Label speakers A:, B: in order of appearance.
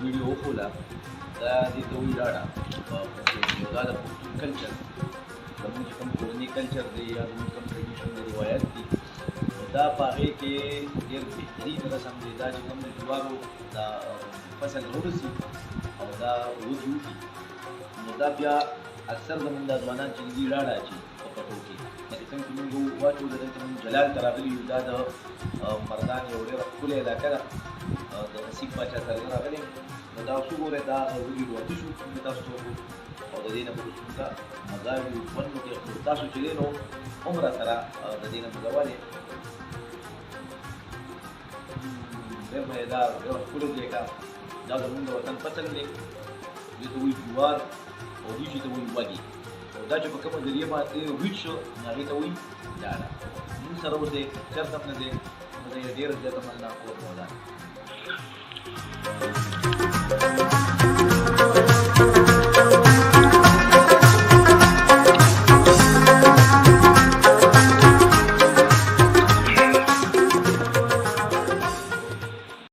A: video pula dito wirada هذا كلتشر كم كوني كلتشر دي كم tradition دي روايات دي دا باغي کې ډېر بهترین رسم دی دا چې کوم د جوارو دا فصل ورسي او دا وجودي نو دا بیا اکثر زمونږ د ځوانان چې دي راړه چې په پټو کې لکه څنګه چې موږ واچو دلته موږ جلال ته راغلي یو دا د مردان یو ډېره ښکلې علاقه ده د نصیب باچا سره راغلي نو دا څو ګوره دا وګي ورته شو چې تاسو ته او د دې نه په څه مزه وي ونه کې تاسو چې نو عمره سره د دې نه مزواله دغه دا یو ټول دی کا دا زموږ د وطن فصل دی چې دوی جوار او دوی چې دوی وږي او دا چې په کومه ذریعہ باندې ویټ شو هغه ته وایي دا موږ سره اوسه چرته نه دی نو دا ډېر ځکه مننه کوم